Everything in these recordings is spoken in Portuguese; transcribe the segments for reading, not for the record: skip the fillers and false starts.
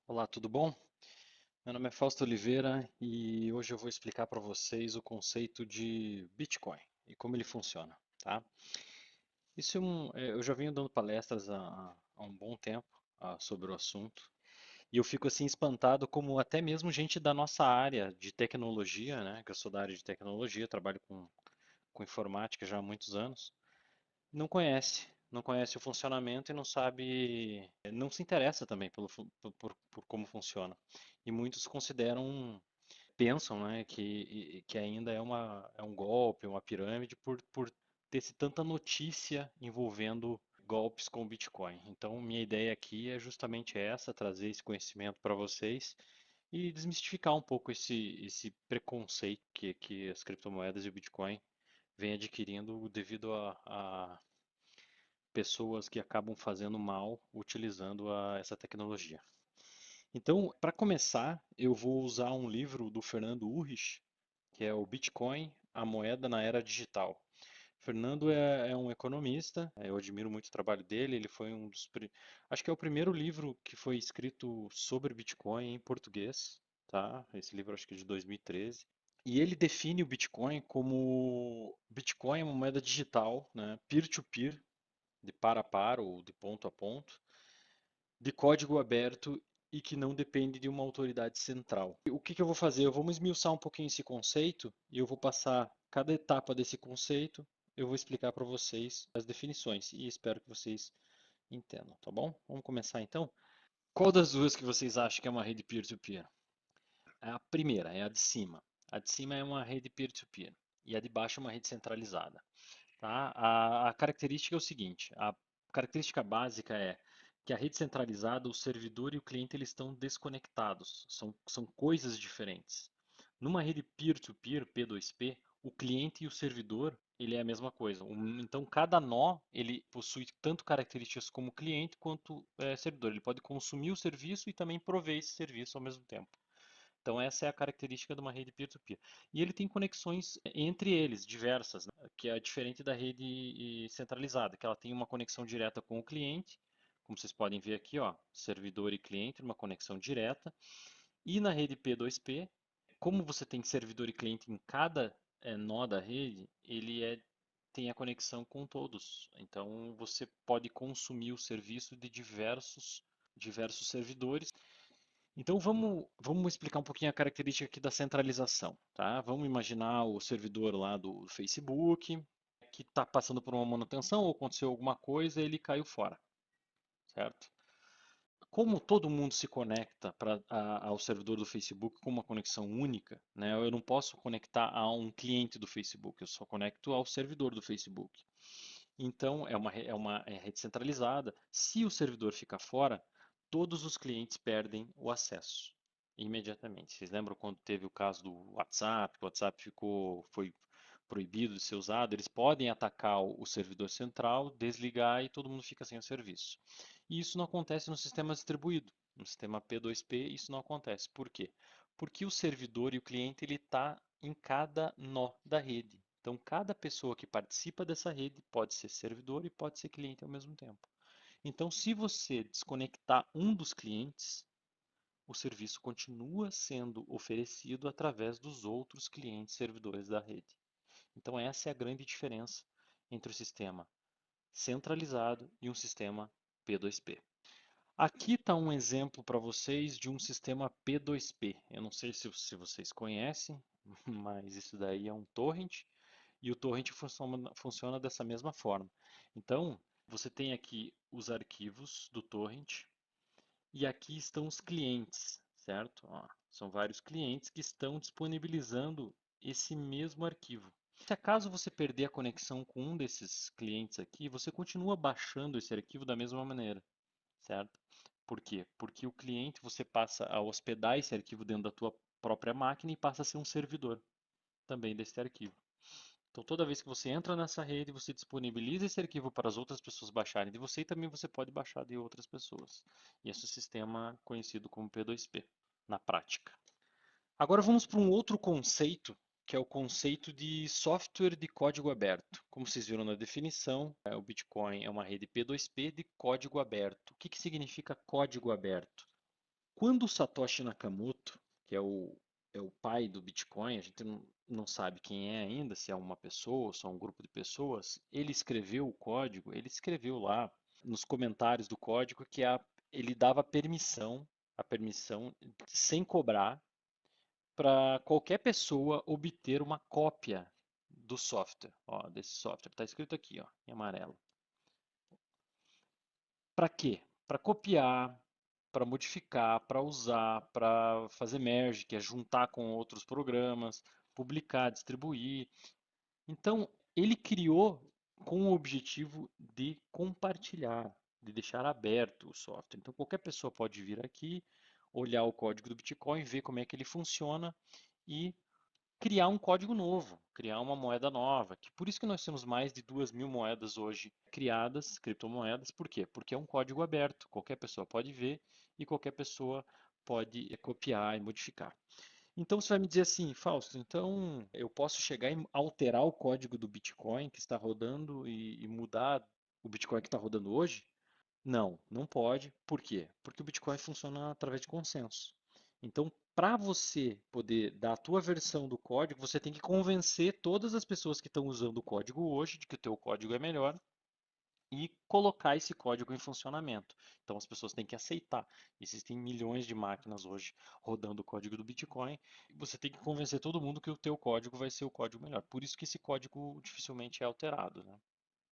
Olá, tudo bom? Meu nome é Fausto Oliveira e hoje eu vou explicar para vocês o conceito de Bitcoin e como ele funciona, tá? Eu já venho dando palestras há um bom tempo sobre o assunto e eu fico assim espantado como até mesmo gente da nossa área de tecnologia, né? Que eu sou da área de tecnologia, trabalho com informática já há muitos anos, não conhece o funcionamento e não sabe, não se interessa também por como funciona. E muitos pensam, né, que ainda é um golpe, uma pirâmide, por ter tanta notícia envolvendo golpes com o Bitcoin. Então, minha ideia aqui é justamente essa, trazer esse conhecimento para vocês e desmistificar um pouco esse preconceito que as criptomoedas e o Bitcoin vêm adquirindo devido a pessoas que acabam fazendo mal utilizando essa tecnologia. Então, para começar, eu vou usar um livro do Fernando Urrich, que é o Bitcoin, a moeda na era digital. Fernando é um economista, eu admiro muito o trabalho dele. Ele foi acho que é o primeiro livro que foi escrito sobre Bitcoin em português, tá? Esse livro acho que é de 2013. E ele define o Bitcoin é uma moeda digital, né? Peer-to-peer, de para a para ou de ponto a ponto, de código aberto e que não depende de uma autoridade central. O que eu vou fazer? Eu vou esmiuçar um pouquinho esse conceito e eu vou passar cada etapa desse conceito, eu vou explicar para vocês as definições e espero que vocês entendam, tá bom? Vamos começar então? Qual das duas que vocês acham que é uma rede peer-to-peer? A primeira é a de cima. A de cima é uma rede peer-to-peer e a de baixo é uma rede centralizada. Tá? A característica é o seguinte: a característica básica é que a rede centralizada, o servidor e o cliente eles estão desconectados, são coisas diferentes. Numa rede peer-to-peer, P2P, o cliente e o servidor ele é a mesma coisa. Então cada nó ele possui tanto características como cliente quanto servidor. Ele pode consumir o serviço e também prover esse serviço ao mesmo tempo. Então essa é a característica de uma rede peer-to-peer. E ele tem conexões entre eles, diversas, né? Que é diferente da rede centralizada, que ela tem uma conexão direta com o cliente, como vocês podem ver aqui, ó, servidor e cliente, uma conexão direta. E na rede P2P, como você tem servidor e cliente em cada nó da rede, tem a conexão com todos. Então você pode consumir o serviço de diversos servidores. Então vamos explicar um pouquinho a característica aqui da centralização, tá? Vamos imaginar o servidor lá do Facebook que está passando por uma manutenção ou aconteceu alguma coisa e ele caiu fora, certo? Como todo mundo se conecta ao servidor do Facebook com uma conexão única, né? Eu não posso conectar a um cliente do Facebook, eu só conecto ao servidor do Facebook. Então é uma rede centralizada. Se o servidor ficar fora, todos os clientes perdem o acesso imediatamente. Vocês lembram quando teve o caso do WhatsApp, que o WhatsApp foi proibido de ser usado? Eles podem atacar o servidor central, desligar e todo mundo fica sem o serviço. E isso não acontece no sistema distribuído. No sistema P2P isso não acontece. Por quê? Porque o servidor e o cliente ele está em cada nó da rede. Então, cada pessoa que participa dessa rede pode ser servidor e pode ser cliente ao mesmo tempo. Então, se você desconectar um dos clientes, o serviço continua sendo oferecido através dos outros clientes servidores da rede. Então, essa é a grande diferença entre o sistema centralizado e um sistema P2P. Aqui está um exemplo para vocês de um sistema P2P. Eu não sei se vocês conhecem, mas isso daí é um torrent e o torrent funciona dessa mesma forma. Então, você tem aqui os arquivos do torrent e aqui estão os clientes, certo? Ó, são vários clientes que estão disponibilizando esse mesmo arquivo. Se acaso você perder a conexão com um desses clientes aqui, você continua baixando esse arquivo da mesma maneira, certo? Por quê? Porque o cliente você passa a hospedar esse arquivo dentro da tua própria máquina e passa a ser um servidor também desse arquivo. Então, toda vez que você entra nessa rede, você disponibiliza esse arquivo para as outras pessoas baixarem de você e também você pode baixar de outras pessoas. E esse é o sistema conhecido como P2P na prática. Agora vamos para um outro conceito, que é o conceito de software de código aberto. Como vocês viram na definição, o Bitcoin é uma rede P2P de código aberto. O que significa código aberto? Quando o Satoshi Nakamoto, que é o pai do Bitcoin, a gente não sabe quem é ainda, se é uma pessoa ou se é um grupo de pessoas, ele escreveu o código, ele escreveu lá nos comentários do código que ele dava a permissão sem cobrar para qualquer pessoa obter uma cópia do software, ó, desse software. Está escrito aqui, ó, em amarelo. Para quê? Para copiar, para modificar, para usar, para fazer merge, que é juntar com outros programas, publicar, distribuir. Então, ele criou com o objetivo de compartilhar, de deixar aberto o software. Então, qualquer pessoa pode vir aqui, olhar o código do Bitcoin, ver como é que ele funciona e criar um código novo, criar uma moeda nova. Por isso que nós temos mais de 2.000 moedas hoje criadas, criptomoedas. Por quê? Porque é um código aberto. Qualquer pessoa pode ver e qualquer pessoa pode copiar e modificar. Então você vai me dizer assim, Fausto, então eu posso chegar e alterar o código do Bitcoin que está rodando e mudar o Bitcoin que está rodando hoje? Não, não pode. Por quê? Porque o Bitcoin funciona através de consenso. Então, para você poder dar a tua versão do código, você tem que convencer todas as pessoas que estão usando o código hoje de que o teu código é melhor e colocar esse código em funcionamento. Então, as pessoas têm que aceitar. Existem milhões de máquinas hoje rodando o código do Bitcoin. E você tem que convencer todo mundo que o teu código vai ser o código melhor. Por isso que esse código dificilmente é alterado, né?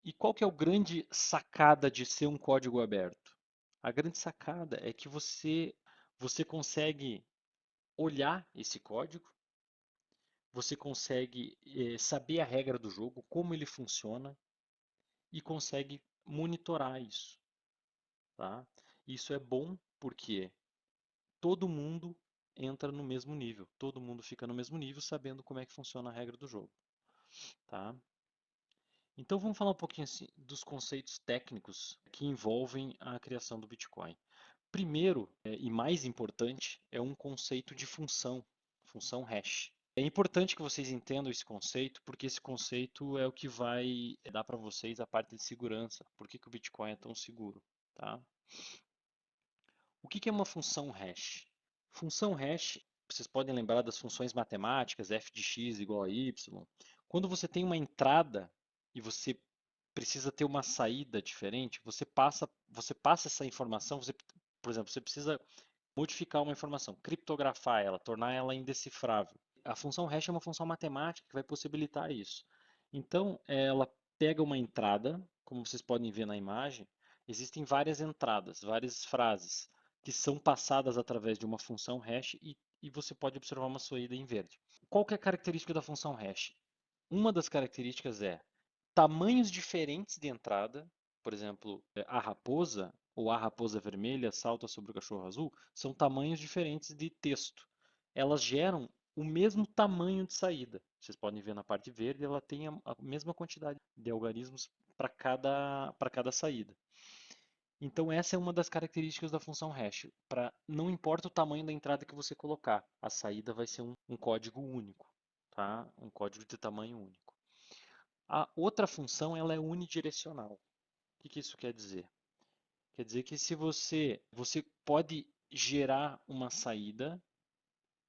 E qual que é o grande sacada de ser um código aberto? A grande sacada é que você consegue olhar esse código, você consegue saber a regra do jogo, como ele funciona e consegue monitorar isso, tá? Isso é bom porque todo mundo entra no mesmo nível, todo mundo fica no mesmo nível sabendo como é que funciona a regra do jogo, tá? Então vamos falar um pouquinho assim, dos conceitos técnicos que envolvem a criação do Bitcoin. Primeiro, e mais importante, é um conceito de função hash. É importante que vocês entendam esse conceito, porque esse conceito é o que vai dar para vocês a parte de segurança. Por que que o Bitcoin é tão seguro? Tá? O que que é uma função hash? Função hash, vocês podem lembrar das funções matemáticas, f de x igual a y. Quando você tem uma entrada e você precisa ter uma saída diferente, você passa essa informação, por exemplo, você precisa modificar uma informação, criptografar ela, tornar ela indecifrável. A função hash é uma função matemática que vai possibilitar isso. Então, ela pega uma entrada, como vocês podem ver na imagem, existem várias entradas, várias frases que são passadas através de uma função hash e você pode observar uma saída em verde. Qual que é a característica da função hash? Uma das características é tamanhos diferentes de entrada, por exemplo, a raposa ou a raposa vermelha salta sobre o cachorro azul, são tamanhos diferentes de texto. Elas geram o mesmo tamanho de saída. Vocês podem ver na parte verde, ela tem a mesma quantidade de algarismos para cada saída. Então essa é uma das características da função hash. Não importa o tamanho da entrada que você colocar, a saída vai ser um código único, tá? Um código de tamanho único. A outra função ela é unidirecional. O que que isso quer dizer? Quer dizer que se você pode gerar uma saída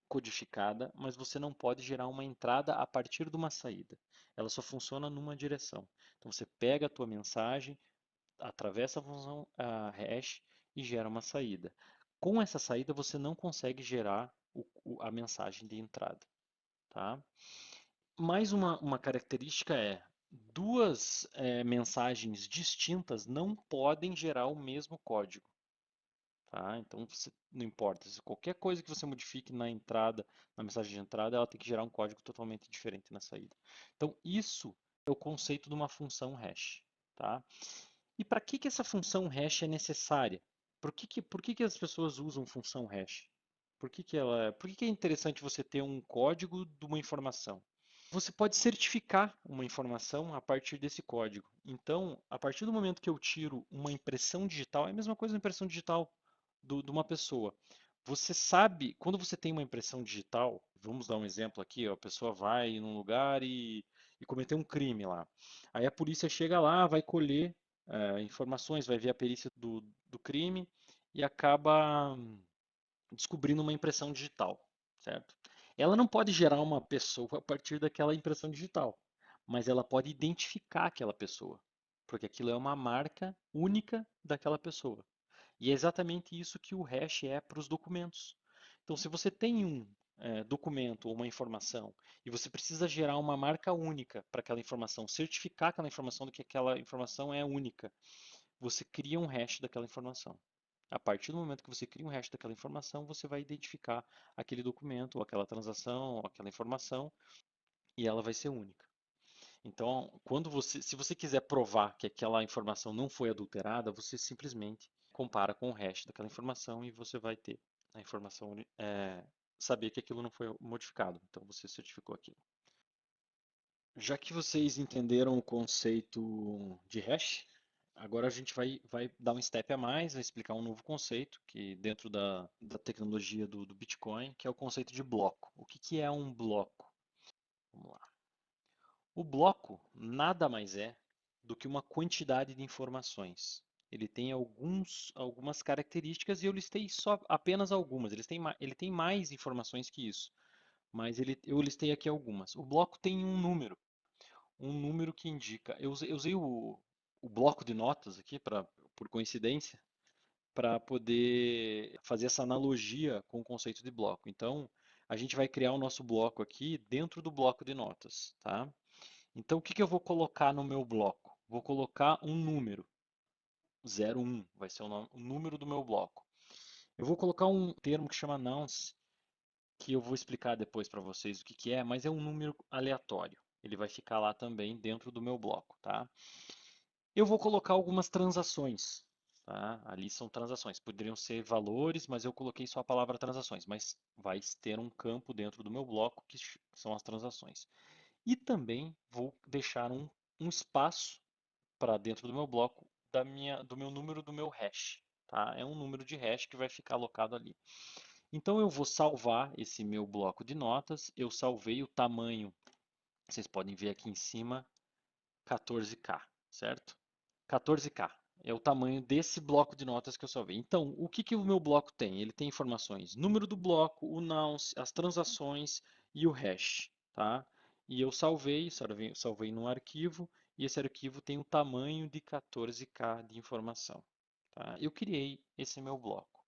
codificada, mas você não pode gerar uma entrada a partir de uma saída. Ela só funciona numa direção. Então você pega a tua mensagem, atravessa a função hash e gera uma saída. Com essa saída você não consegue gerar a mensagem de entrada, tá? Mais uma característica é duas mensagens distintas não podem gerar o mesmo código. Tá? Então não importa, se qualquer coisa que você modifique na entrada, na mensagem de entrada, ela tem que gerar um código totalmente diferente na saída. Então isso é o conceito de uma função hash. Tá? E para que essa função hash é necessária? Por que as pessoas usam função hash? Por que é interessante você ter um código de uma informação? Você pode certificar uma informação a partir desse código. Então, a partir do momento que eu tiro uma impressão digital, é a mesma coisa da impressão digital de uma pessoa. Você sabe, quando você tem uma impressão digital, vamos dar um exemplo aqui, ó, a pessoa vai num lugar e cometeu um crime lá. Aí a polícia chega lá, vai colher informações, vai ver a perícia do crime e acaba descobrindo uma impressão digital, certo? Ela não pode gerar uma pessoa a partir daquela impressão digital, mas ela pode identificar aquela pessoa, porque aquilo é uma marca única daquela pessoa. E é exatamente isso que o hash é para os documentos. Então, se você tem um documento ou uma informação e você precisa gerar uma marca única para aquela informação, certificar aquela informação de que aquela informação é única, você cria um hash daquela informação. A partir do momento que você cria um hash daquela informação, você vai identificar aquele documento, ou aquela transação, ou aquela informação, e ela vai ser única. Então, se você quiser provar que aquela informação não foi adulterada, você simplesmente compara com o hash daquela informação e você vai ter a informação, saber que aquilo não foi modificado. Então, você certificou aquilo. Já que vocês entenderam o conceito de hash, agora a gente vai dar um step a mais, vai explicar um novo conceito que dentro da tecnologia do Bitcoin, que é o conceito de bloco. O que é um bloco? Vamos lá. O bloco nada mais é do que uma quantidade de informações. Ele tem algumas características e eu listei só apenas algumas. Ele tem mais informações que isso, mas eu listei aqui algumas. O bloco tem um número que indica. Eu usei o bloco de notas aqui, por coincidência, para poder fazer essa analogia com o conceito de bloco. Então, a gente vai criar o nosso bloco aqui dentro do bloco de notas, tá? Então, o que que eu vou colocar no meu bloco? Vou colocar um número, 01, vai ser o número do meu bloco. Eu vou colocar um termo que chama nonce, que eu vou explicar depois para vocês o que que é, mas é um número aleatório. Ele vai ficar lá também dentro do meu bloco, tá? Eu vou colocar algumas transações, tá? Ali são transações. Poderiam ser valores, mas eu coloquei só a palavra transações, mas vai ter um campo dentro do meu bloco que são as transações. E também vou deixar um espaço para dentro do meu bloco do meu número do meu hash, tá? É um número de hash que vai ficar alocado ali. Então eu vou salvar esse meu bloco de notas. Eu salvei o tamanho, vocês podem ver aqui em cima, 14K, certo? 14K é o tamanho desse bloco de notas que eu salvei. Então, o que que o meu bloco tem? Ele tem informações: número do bloco, o nonce, as transações e o hash, tá? E eu salvei num arquivo e esse arquivo tem o tamanho de 14K de informação, tá? Eu criei esse meu bloco.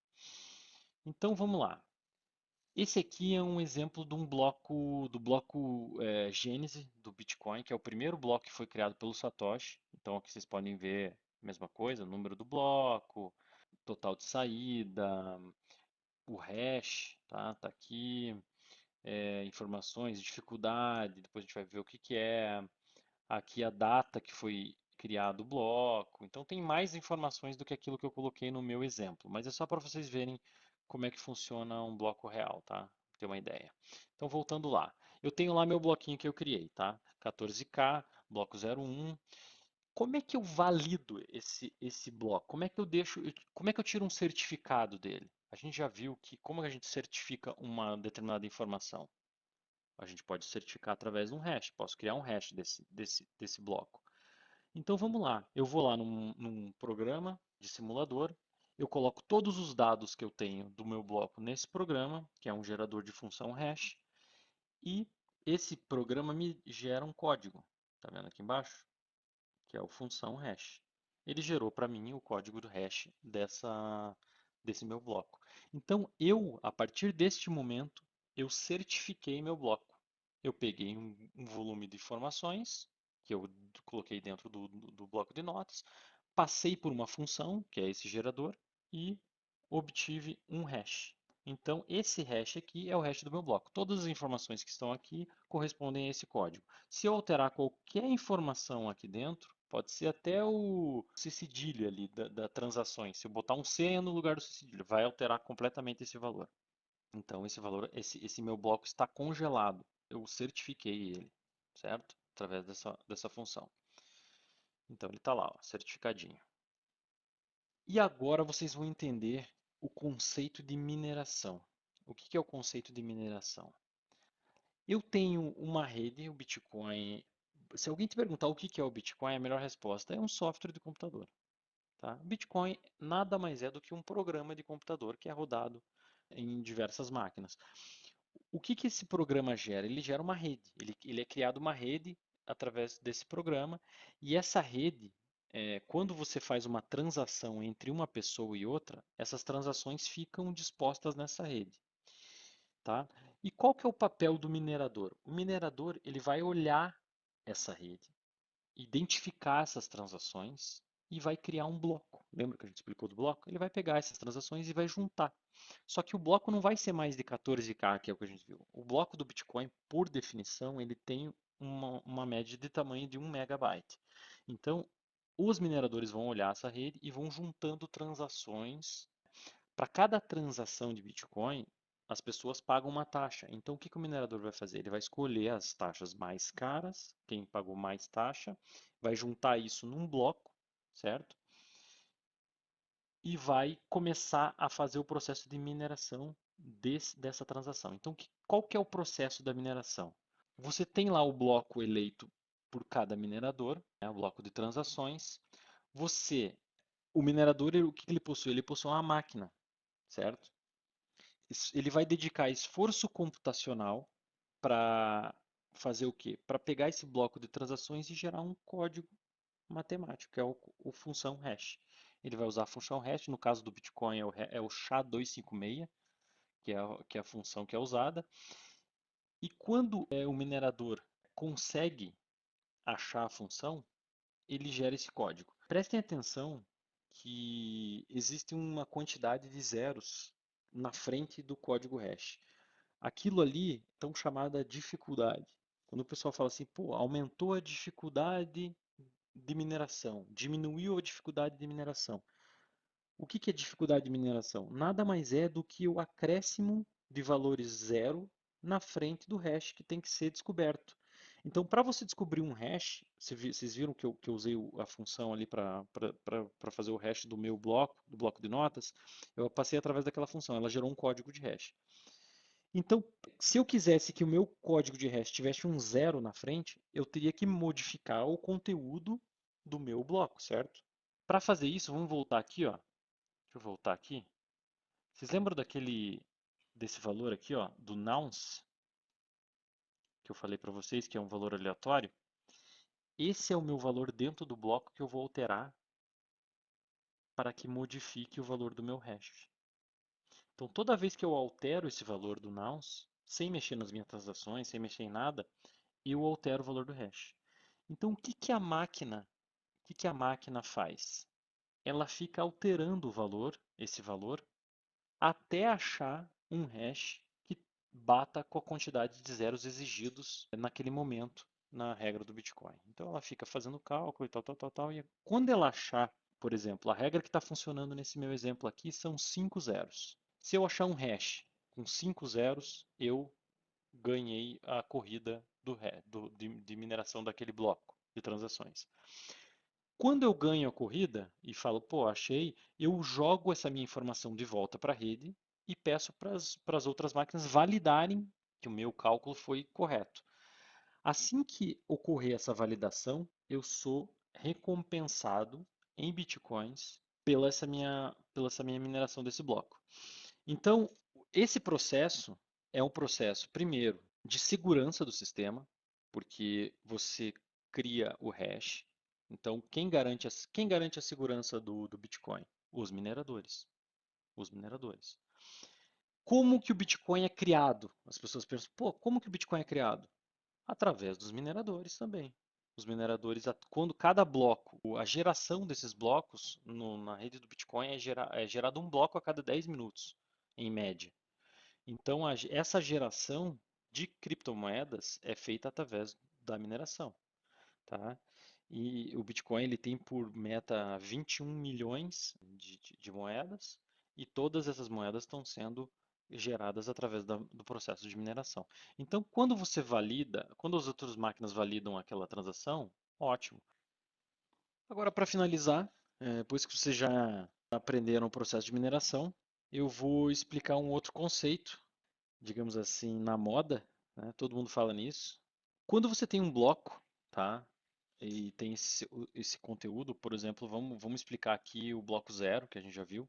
Então, vamos lá. Esse aqui é um exemplo de do bloco Gênese do Bitcoin, que é o primeiro bloco que foi criado pelo Satoshi. Então aqui vocês podem ver a mesma coisa, número do bloco, total de saída, o hash, tá? Tá aqui, informações, dificuldade, depois a gente vai ver o que que é. Aqui a data que foi criado o bloco. Então tem mais informações do que aquilo que eu coloquei no meu exemplo, mas é só para vocês verem como é que funciona um bloco real, tá? Ter uma ideia. Então voltando lá, eu tenho lá meu bloquinho que eu criei, tá? 14K, bloco 01. Como é que eu valido esse bloco? Como é que eu tiro um certificado dele? A gente já viu que como a gente certifica uma determinada informação? A gente pode certificar através de um hash. Posso criar um hash desse bloco. Então vamos lá. Eu vou lá num programa de simulador. Eu coloco todos os dados que eu tenho do meu bloco nesse programa, que é um gerador de função hash. E esse programa me gera um código. Tá vendo aqui embaixo? Que é o função hash. Ele gerou para mim o código do hash desse meu bloco. Então a partir deste momento, eu certifiquei meu bloco. Eu peguei um volume de informações que eu coloquei dentro do bloco de notas, passei por uma função, que é esse gerador, e obtive um hash. Então, esse hash aqui é o hash do meu bloco. Todas as informações que estão aqui correspondem a esse código. Se eu alterar qualquer informação aqui dentro, pode ser até o C cedilha ali da transações. Se eu botar um C no lugar do C cedilha, vai alterar completamente esse valor. Então, esse meu bloco está congelado. Eu certifiquei ele, certo? Através dessa função. Então, ele está lá, ó, certificadinho. E agora vocês vão entender o conceito de mineração. O que é o conceito de mineração? Eu tenho uma rede, o Bitcoin. Se alguém te perguntar o que é o Bitcoin, a melhor resposta é um software de computador. Tá? O Bitcoin nada mais é do que um programa de computador que é rodado em diversas máquinas. O que esse programa gera? Ele gera uma rede. Ele é criado uma rede através desse programa, e essa rede, quando você faz uma transação entre uma pessoa e outra, essas transações ficam dispostas nessa rede, tá? E qual que é o papel do minerador? O minerador ele vai olhar essa rede, identificar essas transações e vai criar um bloco. Lembra que a gente explicou do bloco? Ele vai pegar essas transações e vai juntar. Só que o bloco não vai ser mais de 14K, que é o que a gente viu. O bloco do Bitcoin, por definição, ele tem uma média de tamanho de 1 megabyte. Então, os mineradores vão olhar essa rede e vão juntando transações. Para cada transação de Bitcoin, as pessoas pagam uma taxa. Então, o que o minerador vai fazer? Ele vai escolher as taxas mais caras, quem pagou mais taxa, vai juntar isso num bloco, certo? E vai começar a fazer o processo de mineração dessa transação. Então, qual que é o processo da mineração? Você tem lá o bloco eleito por cada minerador, né, o bloco de transações. O minerador, o que ele possui? Ele possui uma máquina, certo? Ele vai dedicar esforço computacional para fazer o quê? Para pegar esse bloco de transações e gerar um código matemático, que é o função hash. Ele vai usar a função hash, no caso do Bitcoin é o SHA-256, que é a função que é usada. E quando o minerador consegue achar a função, ele gera esse código. Prestem atenção que existe uma quantidade de zeros na frente do código hash. Aquilo ali é tão chamada dificuldade. Quando o pessoal fala assim, pô, aumentou a dificuldade de mineração, diminuiu a dificuldade de mineração. O que é dificuldade de mineração? Nada mais é do que o acréscimo de valores zero na frente do hash que tem que ser descoberto. Então, para você descobrir um hash, vocês viram que eu usei a função ali para fazer o hash do meu bloco, do bloco de notas, eu passei através daquela função, ela gerou um código de hash. Então, se eu quisesse que o meu código de hash tivesse um zero na frente, eu teria que modificar o conteúdo do meu bloco, certo? Para fazer isso, vamos voltar aqui, ó. Deixa eu voltar aqui. Vocês lembram desse valor aqui, ó, do nonce, que eu falei para vocês que é um valor aleatório? Esse é o meu valor dentro do bloco que eu vou alterar para que modifique o valor do meu hash. Então, toda vez que eu altero esse valor do nonce, sem mexer nas minhas transações, sem mexer em nada, eu altero o valor do hash. Então, o que a máquina faz? Ela fica alterando esse valor, até achar um hash que bata com a quantidade de zeros exigidos naquele momento na regra do Bitcoin. Então, ela fica fazendo cálculo e tal, tal, tal, tal. E quando ela achar, por exemplo, a regra que está funcionando nesse meu exemplo aqui são 5 zeros. Se eu achar um hash com 5 zeros, eu ganhei a corrida de mineração daquele bloco de transações. Quando eu ganho a corrida e falo, pô, achei, eu jogo essa minha informação de volta para a rede e peço para as outras máquinas validarem que o meu cálculo foi correto. Assim que ocorrer essa validação, eu sou recompensado em bitcoins pela essa minha mineração desse bloco. Então, esse processo é um processo, primeiro, de segurança do sistema, porque você cria o hash. Então, quem garante a segurança do Bitcoin? Os mineradores. Os mineradores. Como que o Bitcoin é criado? As pessoas pensam, pô, como que o Bitcoin é criado? Através dos mineradores também. Os mineradores, quando cada bloco, a geração desses blocos na rede do Bitcoin é gerado um bloco a cada 10 minutos, em média. Então, essa geração de criptomoedas é feita através da mineração, tá? E o Bitcoin ele tem por meta 21 milhões de moedas e todas essas moedas estão sendo geradas através do processo de mineração. Então, quando as outras máquinas validam aquela transação, ótimo. Agora, para finalizar, depois que vocês já aprenderam o processo de mineração, eu vou explicar um outro conceito, digamos assim, na moda, né? Todo mundo fala nisso. Quando você tem um bloco, tá? E tem esse conteúdo, por exemplo, vamos explicar aqui o bloco zero, que a gente já viu.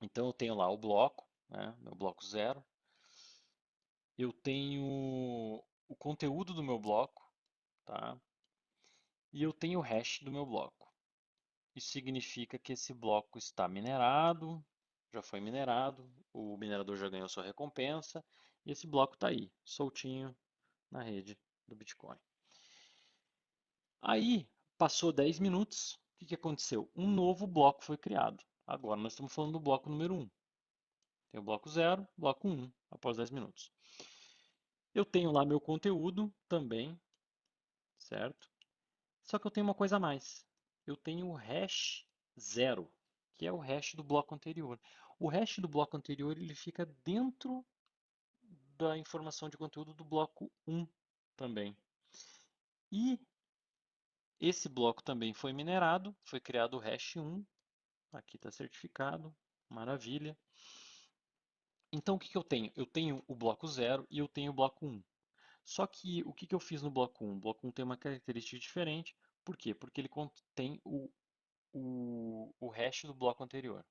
Então eu tenho lá o bloco, né? Meu bloco 0. Eu tenho o conteúdo do meu bloco, tá? E eu tenho o hash do meu bloco. Isso significa que esse bloco está minerado, já foi minerado, o minerador já ganhou sua recompensa, e esse bloco está aí, soltinho na rede do Bitcoin. Aí, passou 10 minutos, o que aconteceu? Um novo bloco foi criado. Agora nós estamos falando do bloco número 1. Tem o bloco 0, bloco 1, após 10 minutos. Eu tenho lá meu conteúdo também, certo? Só que eu tenho uma coisa a mais. Eu tenho o hash 0, que é o hash do bloco anterior. O hash do bloco anterior ele fica dentro da informação de conteúdo do bloco 1 também. E esse bloco também foi minerado, foi criado o hash 1. Aqui está certificado, maravilha. Então o que eu tenho? Eu tenho o bloco 0 e eu tenho o bloco 1. Só que o que eu fiz no bloco 1? O bloco 1 tem uma característica diferente. Por quê? Porque ele contém o hash do bloco anterior.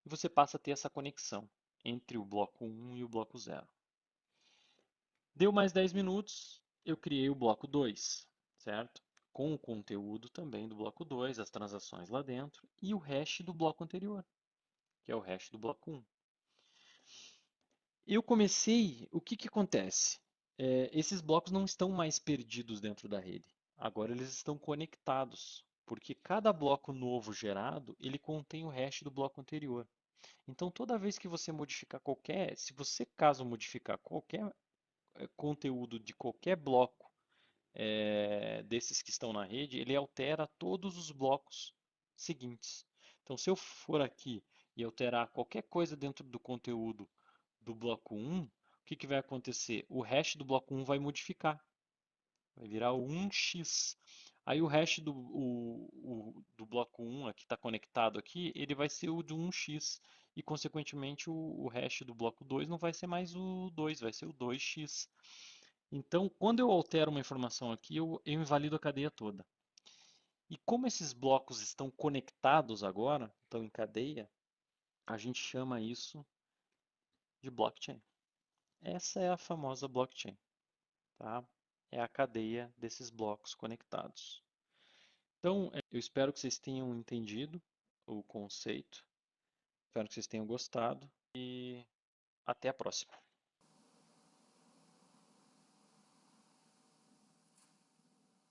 E você passa a ter essa conexão entre o bloco 1 e o bloco 0. Deu mais 10 minutos, eu criei o bloco 2, certo? Com o conteúdo também do bloco 2, as transações lá dentro, e o hash do bloco anterior, que é o hash do bloco 1. Eu comecei, o que acontece? Esses blocos não estão mais perdidos dentro da rede. Agora eles estão conectados, porque cada bloco novo gerado, ele contém o hash do bloco anterior. Então, toda vez que você modificar se você caso modificar qualquer conteúdo de qualquer bloco desses que estão na rede, ele altera todos os blocos seguintes. Então, se eu for aqui e alterar qualquer coisa dentro do conteúdo do bloco 1, o que vai acontecer? O hash do bloco 1 vai modificar, vai virar o 1x. Aí o hash do bloco 1 que está conectado aqui, ele vai ser o de 1x. E, consequentemente, o hash do bloco 2 não vai ser mais o 2, vai ser o 2x. Então, quando eu altero uma informação aqui, eu invalido a cadeia toda. E como esses blocos estão conectados agora, estão em cadeia, a gente chama isso de blockchain. Essa é a famosa blockchain, tá? É a cadeia desses blocos conectados. Então, eu espero que vocês tenham entendido o conceito, espero que vocês tenham gostado e até a próxima.